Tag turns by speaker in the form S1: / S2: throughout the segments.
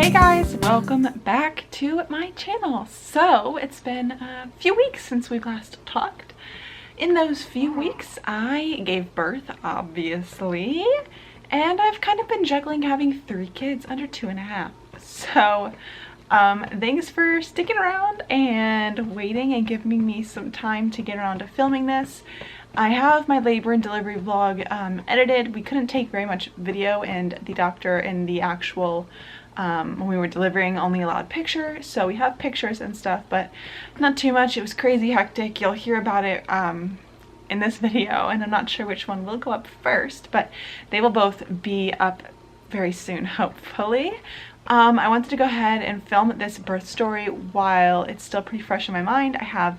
S1: Hey guys, welcome back to my channel. So it's been a few weeks since we last talked. In those few weeks I gave birth, obviously, and I've kind of been juggling having 3 kids under 2.5. So thanks for sticking around and waiting and giving me some time to get around to filming this. I have my labor and delivery vlog edited. We couldn't take very much video, and the doctor in the actual when we were delivering only allowed pictures, so we have pictures and stuff, but not too much. It was crazy hectic. You'll hear about it in this video, and I'm not sure which one will go up first, but they will both be up very soon, hopefully. I wanted to go ahead and film this birth story while it's still pretty fresh in my mind. I have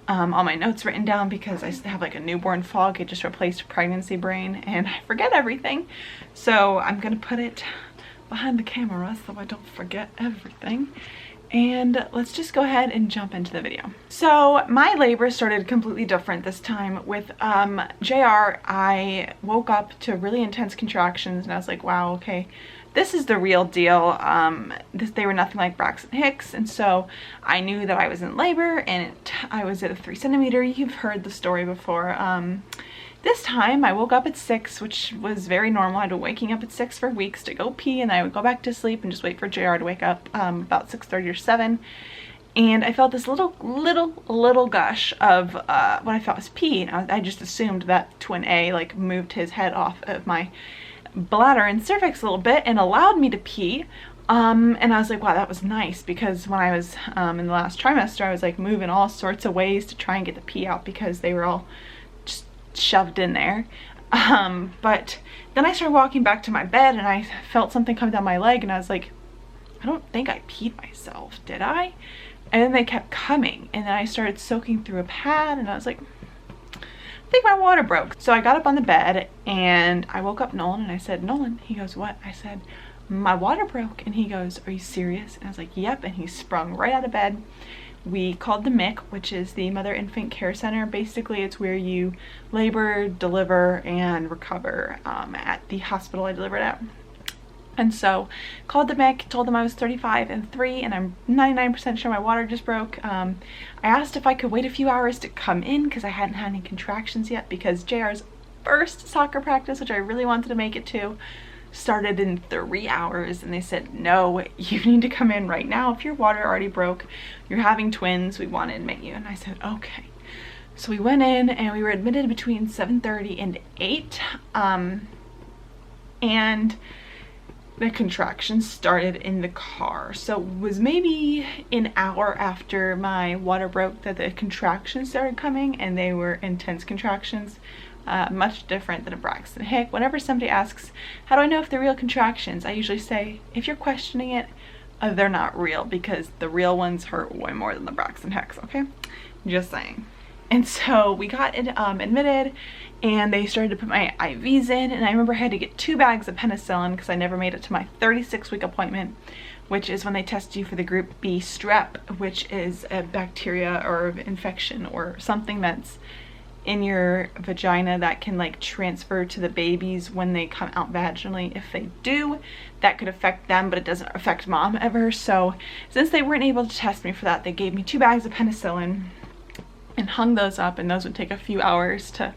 S1: all my notes written down because I have like a newborn fog. It just replaced pregnancy brain and I forget everything. So I'm gonna put it behind the camera so I don't forget everything. And let's just go ahead and jump into the video. So my labor started completely different this time with JR. I woke up to really intense contractions and I was like, wow, okay, this is the real deal. They were nothing like Braxton Hicks, and so I knew that I was in labor, and I was at a 3 centimeter. You've heard the story before. This time I woke up at 6, which was very normal. I'd been waking up at 6 for weeks to go pee, and I would go back to sleep and just wait for JR to wake up about 6:30 or 7. And I felt this little gush of what I thought was pee, and I just assumed that twin A like moved his head off of my bladder and cervix a little bit and allowed me to pee. And I was like, wow, that was nice, because when I was in the last trimester, I was like moving all sorts of ways to try and get the pee out because they were all just shoved in there. But then I started walking back to my bed and I felt something come down my leg and I was like, I don't think I peed myself, did I? And then they kept coming, and then I started soaking through a pad and I was like, I think my water broke. So I got up on the bed and I woke up Nolan and I said, Nolan. He goes, what? I said, my water broke. And he goes, are you serious? And I was like, yep. And he sprung right out of bed. We called the MIC, which is the Mother Infant Care Center. Basically, it's where you labor, deliver, and recover at the hospital I delivered at. And so called the MIC, told them I was 35 and 3 and I'm 99% sure my water just broke. I asked if I could wait a few hours to come in because I hadn't had any contractions yet, because JR's first soccer practice, which I really wanted to make it to, started in 3 hours, and they said, no, you need to come in right now. If your water already broke, you're having twins, we want to admit you. And I said, okay. So we went in and we were admitted between 7:30 and 8. And the contractions started in the car. So it was maybe an hour after my water broke that the contractions started coming, and they were intense contractions, much different than a Braxton Hick. Whenever somebody asks, how do I know if they're real contractions? I usually say, if you're questioning it, they're not real, because the real ones hurt way more than the Braxton Hicks, okay? Just saying. And so we got admitted, and they started to put my IVs in, and I remember I had to get 2 bags of penicillin because I never made it to my 36-week appointment, which is when they test you for the group B strep, which is a bacteria or infection or something that's in your vagina that can like transfer to the babies when they come out vaginally. If they do, that could affect them, but it doesn't affect mom ever. So since they weren't able to test me for that, they gave me 2 bags of penicillin and hung those up, and those would take a few hours to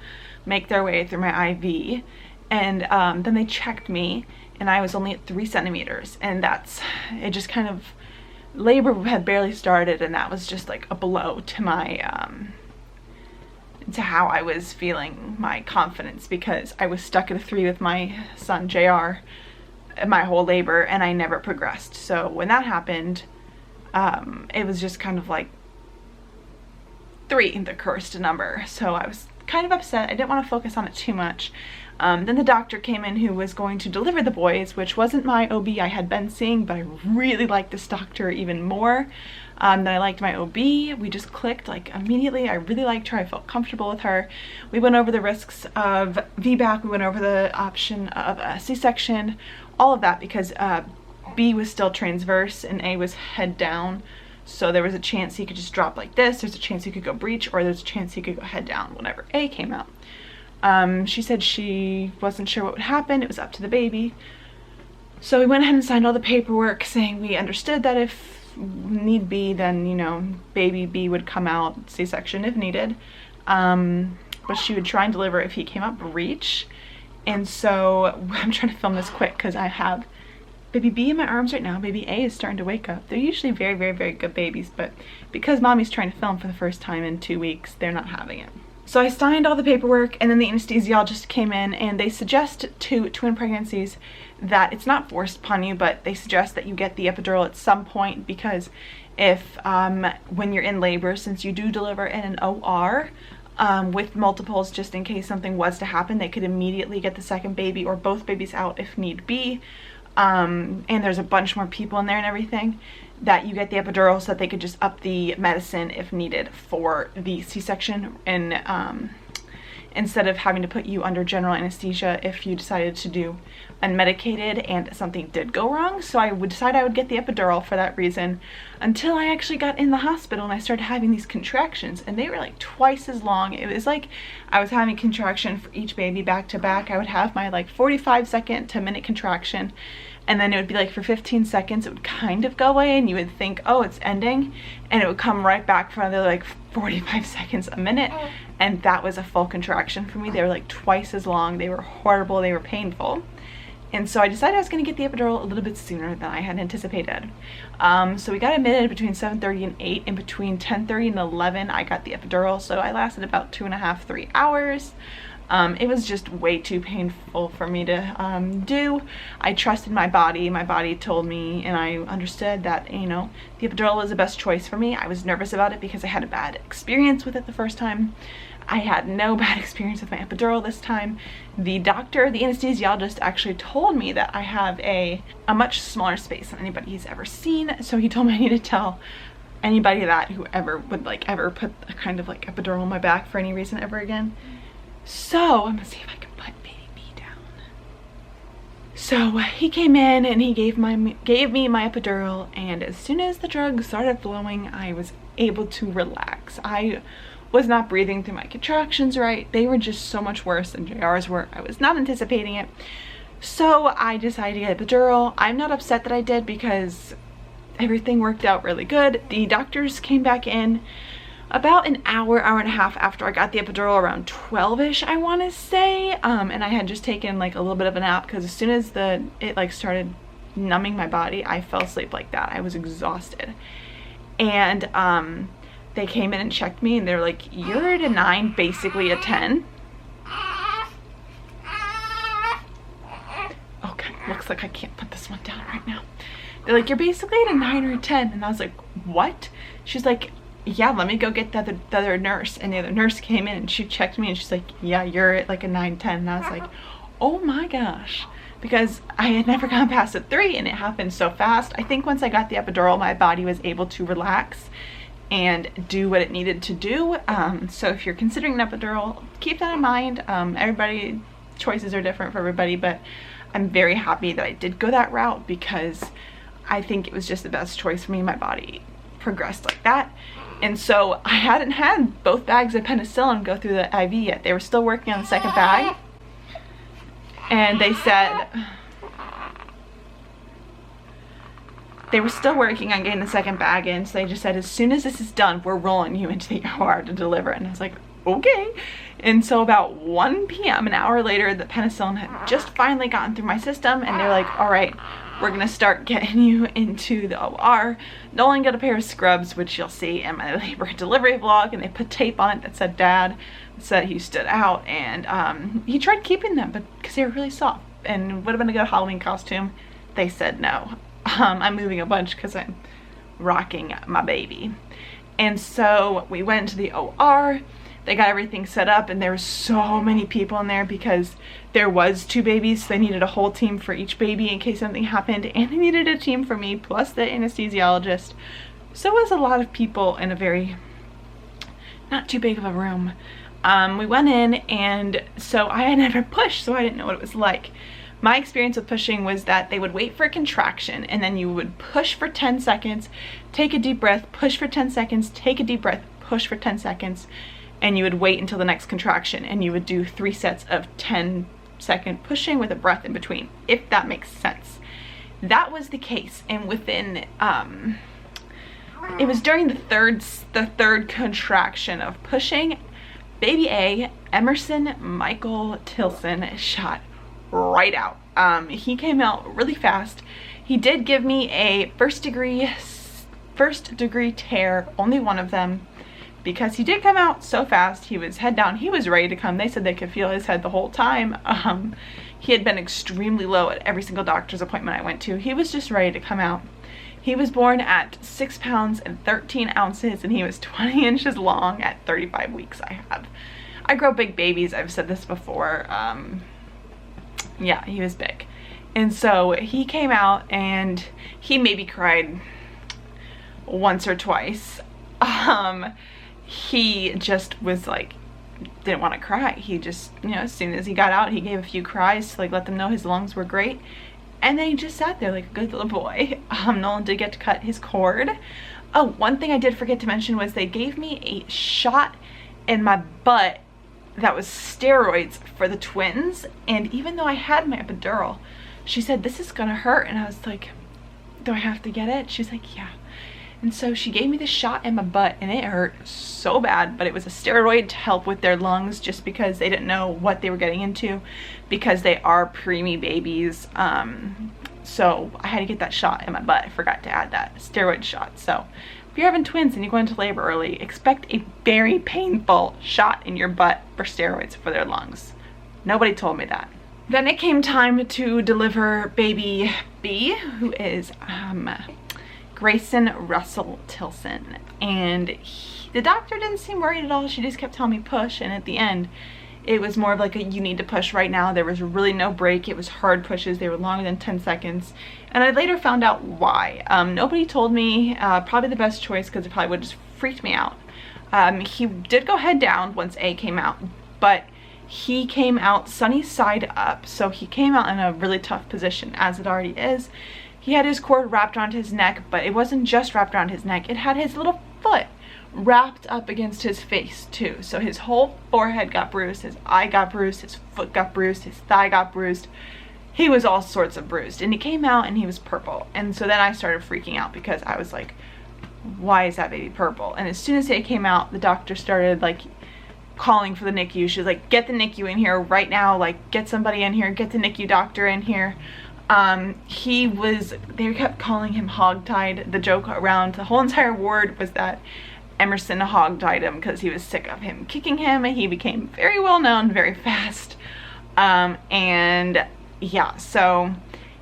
S1: make their way through my IV. And then they checked me, and I was only at 3 centimeters, and it just kind of, labor had barely started, and that was just like a blow to my to how I was feeling, my confidence, because I was stuck at a 3 with my son JR my whole labor and I never progressed. So when that happened, it was just kind of like 3, the cursed number. So I was kind of upset. I didn't want to focus on it too much. Then the doctor came in who was going to deliver the boys, which wasn't my OB I had been seeing, but I really liked this doctor even more than I liked my OB. We just clicked like immediately. I really liked her. I felt comfortable with her. We went over the risks of VBAC. We went over the option of a C-section, all of that, because B was still transverse and A was head down. So there was a chance he could just drop like this, there's a chance he could go breech, or there's a chance he could go head down whenever A came out. She said she wasn't sure what would happen, it was up to the baby. So we went ahead and signed all the paperwork saying we understood that if need be, then, you know, baby B would come out C-section if needed. But she would try and deliver if he came up breech. And so I'm trying to film this quick because I have baby B in my arms right now. Baby A is starting to wake up. They're usually very, very, very good babies, but because mommy's trying to film for the first time in 2 weeks, they're not having it. So I signed all the paperwork, and then the anesthesiologist came in, and they suggest to twin pregnancies that it's not forced upon you, but they suggest that you get the epidural at some point, because if when you're in labor, since you do deliver in an OR, with multiples, just in case something was to happen, they could immediately get the second baby or both babies out if need be. And there's a bunch more people in there and everything, that you get the epidural so that they could just up the medicine if needed for the C-section, and instead of having to put you under general anesthesia if you decided to do unmedicated and something did go wrong. So I would decide I would get the epidural for that reason, until I actually got in the hospital and I started having these contractions, and they were like twice as long. It was like I was having contraction for each baby back to back. I would have my like 45-second to minute contraction, and then it would be like for 15 seconds it would kind of go away and you would think, oh, it's ending, and it would come right back for another like 45 seconds a minute. And that was a full contraction for me. They were like twice as long. They were horrible. They were painful. And so I decided I was going to get the epidural a little bit sooner than I had anticipated. So we got admitted between 7:30 and 8, and between 10:30 and 11 I got the epidural. So I lasted about 2.5 to 3 hours. It was just way too painful for me to do. I trusted my body. My body told me, and I understood that, you know, the epidural was the best choice for me. I was nervous about it because I had a bad experience with it the first time. I had no bad experience with my epidural this time. The doctor, the anesthesiologist, actually told me that I have a much smaller space than anybody's ever seen. So he told me I need to tell anybody that who ever would like ever put a kind of like epidural in my back for any reason ever again. So I'm gonna see if I can put baby B down. So he came in and he gave me my epidural, and as soon as the drug started flowing, I was able to relax. I was not breathing through my contractions right. They were just so much worse than JR's were. I was not anticipating it. So I decided to get epidural. I'm not upset that I did because everything worked out really good. The doctors came back in about an hour and a half after I got the epidural, around 12-ish, I want to say. And I had just taken like a little bit of a nap, because as soon as it like started numbing my body, I fell asleep like that. I was exhausted. And they came in and checked me, and they're like, you're at a 9, basically a 10. Okay, looks like I can't put this one down right now. They're like, you're basically at a 9 or a 10. And I was like, what? She's like, yeah, let me go get the other nurse. And the other nurse came in and she checked me and she's like, yeah, you're at like a 9, 10. And I was like, oh my gosh. Because I had never gone past a 3 and it happened so fast. I think once I got the epidural, my body was able to relax and do what it needed to do. So if you're considering an epidural, keep that in mind. Everybody, choices are different for everybody, but I'm very happy that I did go that route, because I think it was just the best choice for me. My body progressed like that. And so I hadn't had both bags of penicillin go through the IV yet. They were still working on the second bag. And they said they were still working on getting the second bag in. So they just said, as soon as this is done, we're rolling you into the OR to deliver. And I was like, okay. And so about 1 p.m., an hour later, the penicillin had just finally gotten through my system. And they're like, all right, we're gonna start getting you into the OR. Nolan got a pair of scrubs, which you'll see in my labor and delivery vlog, and they put tape on it that said dad, said he stood out, and he tried keeping them, but because they were really soft and would have been a good Halloween costume, they said no. I'm moving a bunch because I'm rocking my baby. And so we went to the OR. They got everything set up, and there were so many people in there because there was 2 babies, so they needed a whole team for each baby in case something happened, and they needed a team for me plus the anesthesiologist. So it was a lot of people in a very not too big of a room. We went in, and so I had never pushed, so I didn't know what it was like. My experience with pushing was that they would wait for a contraction, and then you would push for 10 seconds, take a deep breath, push for 10 seconds, take a deep breath, push for 10 seconds, and you would wait until the next contraction, and you would do 3 sets of 10-second pushing with a breath in between, if that makes sense. that was the case. And within, it was during the third contraction of pushing, baby A, Emerson Michael Tilson, shot right out. He came out really fast. He did give me a first degree tear, only one of them, because he did come out so fast. He was head down. He was ready to come. They said they could feel his head the whole time. He had been extremely low at every single doctor's appointment I went to. He was just ready to come out. He was born at 6 pounds and 13 ounces, and he was 20 inches long at 35 weeks. I grow big babies. I've said this before. Yeah, he was big. And so he came out, and he maybe cried once or twice. He just was like, didn't want to cry. He just, you know, as soon as he got out, he gave a few cries to like let them know his lungs were great. And then he just sat there like a good little boy. Nolan did get to cut his cord. Oh, one thing I did forget to mention was they gave me a shot in my butt that was steroids for the twins. And even though I had my epidural, she said, this is gonna hurt. And I was like, do I have to get it? She's like, yeah. And so she gave me the shot in my butt, and it hurt so bad, but it was a steroid to help with their lungs, just because they didn't know what they were getting into, because they are preemie babies. So I had to get that shot in my butt. I forgot to add that steroid shot. So if you're having twins and you go into labor early, expect a very painful shot in your butt for steroids for their lungs. Nobody told me that. Then it came time to deliver baby B, who is Grayson Russell Tilson, and the doctor didn't seem worried at all. She just kept telling me push, and at the end it was more of like a, you need to push right now. There was really no break. It was hard pushes. They were longer than 10 seconds, and I later found out why. Nobody told me. Probably the best choice, because it probably would have just freaked me out. He did go head down once A came out, but he came out sunny side up, so he came out in a really tough position, as it already is. He had his cord wrapped around his neck, but it wasn't just wrapped around his neck. It had his little foot wrapped up against his face too. So his whole forehead got bruised, his eye got bruised, his foot got bruised, his thigh got bruised. He was all sorts of bruised, and he came out and he was purple. And so then I started freaking out, because I was like, why is that baby purple? And as soon as he came out, the doctor started like calling for the NICU. She was like, get the NICU in here right now, like get somebody in here, get the NICU doctor in here. They kept calling him hogtied. The joke around the whole entire ward was that Emerson hogtied him because he was sick of him kicking him, and he became very well known very fast. And yeah, so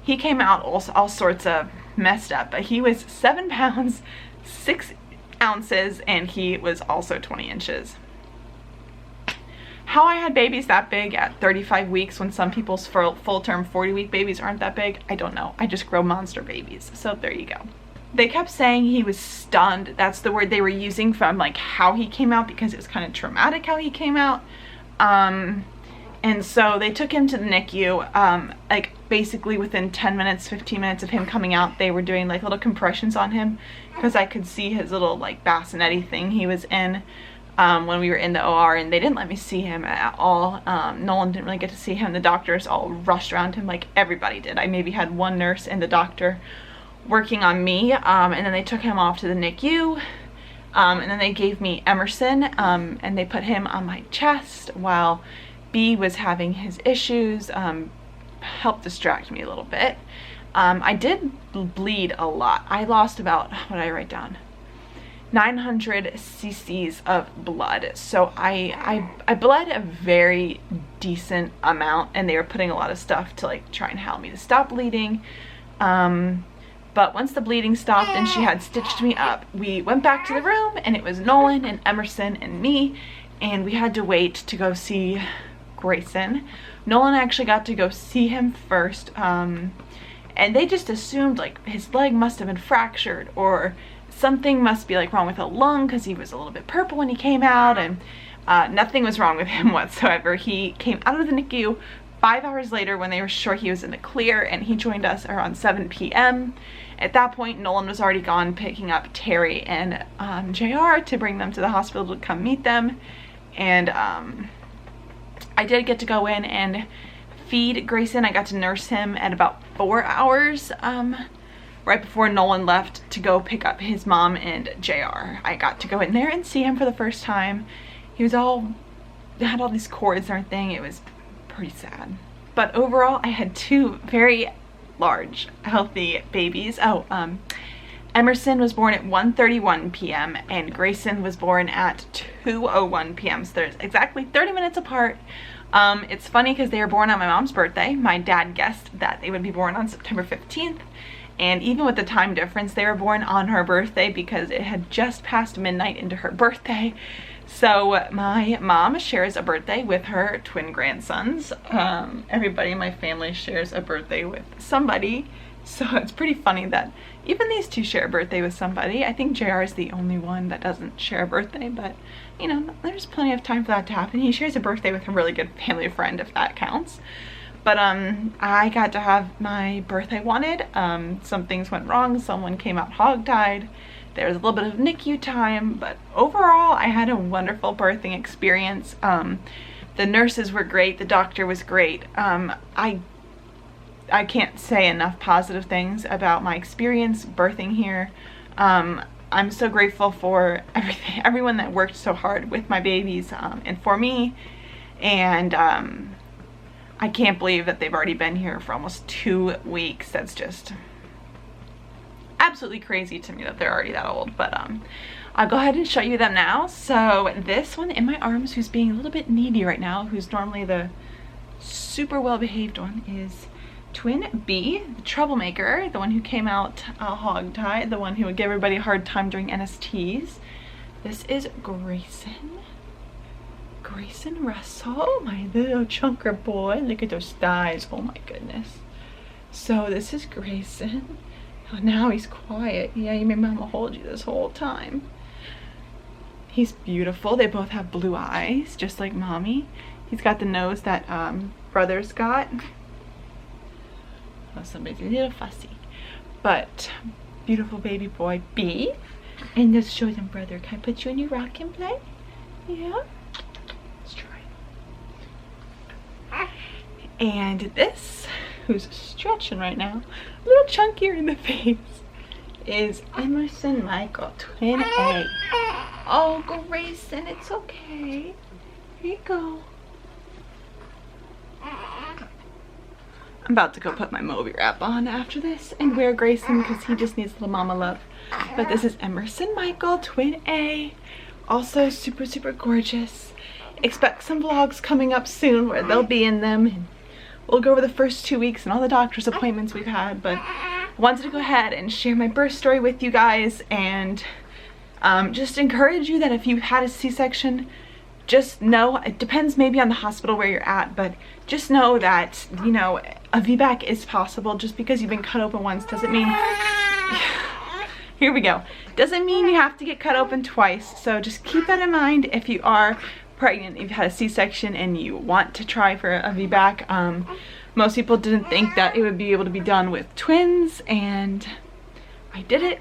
S1: he came out all sorts of messed up, but he was 7 pounds, 6 ounces, and he was also 20 inches. How I had babies that big at 35 weeks when some people's full-term 40-week babies aren't that big, I don't know. I just grow monster babies. So there you go. They kept saying he was stunned. That's the word they were using from like how he came out, because it was kind of traumatic how he came out. And so they took him to the NICU. Like basically within 10 minutes, 15 minutes of him coming out, they were doing like little compressions on him, because I could see his little like bassinet thing he was in. When we were in the OR, and they didn't let me see him at all. Nolan didn't really get to see him. The doctors all rushed around him like everybody did. I maybe had one nurse and the doctor working on me, and then they took him off to the NICU, and then they gave me Emerson, and they put him on my chest while B was having his issues. Helped distract me a little bit. I did bleed a lot. I lost about, what did I write down? 900 cc's of blood. So I bled a very decent amount, and they were putting a lot of stuff to like try and help me to stop bleeding. But once the bleeding stopped and she had stitched me up, we went back to the room, and it was Nolan and Emerson and me, and we had to wait to go see Grayson. Nolan actually got to go see him first, and they just assumed like his leg must have been fractured, or something must be like wrong with a lung, because he was a little bit purple when he came out, and nothing was wrong with him whatsoever. He came out of the NICU 5 hours later when they were sure he was in the clear, and he joined us around 7 p.m. At that point, Nolan was already gone picking up Terry and JR to bring them to the hospital to come meet them. And I did get to go in and feed Grayson. I got to nurse him at about 4 hours right before Nolan left to go pick up his mom and JR. I got to go in there and see him for the first time. He was had all these cords and everything. It was pretty sad. But overall, I had 2 very large, healthy babies. Emerson was born at 1:31 p.m. and Grayson was born at 2:01 p.m. So there's exactly 30 minutes apart. It's funny because they were born on my mom's birthday. My dad guessed that they would be born on September 15th. And even with the time difference, they were born on her birthday because it had just passed midnight into her birthday. So my mom shares a birthday with her twin grandsons. Everybody in my family shares a birthday with somebody. So it's pretty funny that even these 2 share a birthday with somebody. I think JR is the only one that doesn't share a birthday, but you know, there's plenty of time for that to happen. He shares a birthday with a really good family friend, if that counts. But I got to have my birthday wanted. Some things went wrong. Someone came out hogtied. There was a little bit of NICU time, but overall I had a wonderful birthing experience. The nurses were great. The doctor was great. I can't say enough positive things about my experience birthing here. I'm so grateful for everyone that worked so hard with my babies and for me. And I can't believe that they've already been here for almost 2 weeks. That's just absolutely crazy to me that they're already that old. But I'll go ahead and show you them now. So this one in my arms, who's being a little bit needy right now, who's normally the super well-behaved one, is twin B, the troublemaker, the one who came out hogtied, the one who would give everybody a hard time during NSTs. This is Grayson. Grayson Russell, my little chunker boy. Look at those thighs. Oh my goodness. So this is Grayson. Oh, now he's quiet. Yeah, you made mama hold you this whole time. He's beautiful. They both have blue eyes, just like mommy. He's got the nose that brother's got. Oh, somebody's a little fussy. But beautiful baby boy B. And let's show them brother. Can I put you in your rock and play? Yeah. Let's try. And this, who's stretching right now, a little chunkier in the face, is Emerson Michael, twin A. Oh, Grayson, it's okay. Here you go. I'm about to go put my Moby wrap on after this and wear Grayson because he just needs a little mama love. But this is Emerson Michael, twin A. Also super, super gorgeous. Expect some vlogs coming up soon where they'll be in them. And we'll go over the first 2 weeks and all the doctor's appointments we've had. But I wanted to go ahead and share my birth story with you guys and just encourage you that if you had a C-section, just know, it depends maybe on the hospital where you're at, but just know that, you know, a VBAC is possible. Just because you've been cut open once doesn't mean, here we go, doesn't mean you have to get cut open twice. So just keep that in mind if you are pregnant, if you've had a C-section and you want to try for a VBAC. Most people didn't think that it would be able to be done with twins, and I did it.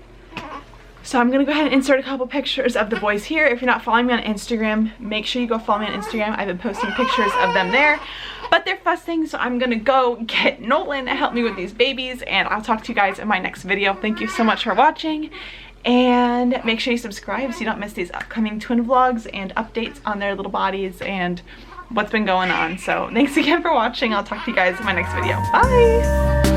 S1: So I'm gonna go ahead and insert a couple pictures of the boys here. If you're not following me on Instagram, make sure you go follow me on Instagram. I've been posting pictures of them there, but they're fussing, so I'm gonna go get Nolan to help me with these babies, and I'll talk to you guys in my next video. Thank you so much for watching, and make sure you subscribe so you don't miss these upcoming twin vlogs and updates on their little bodies and what's been going on. So thanks again for watching. I'll talk to you guys in my next video. Bye!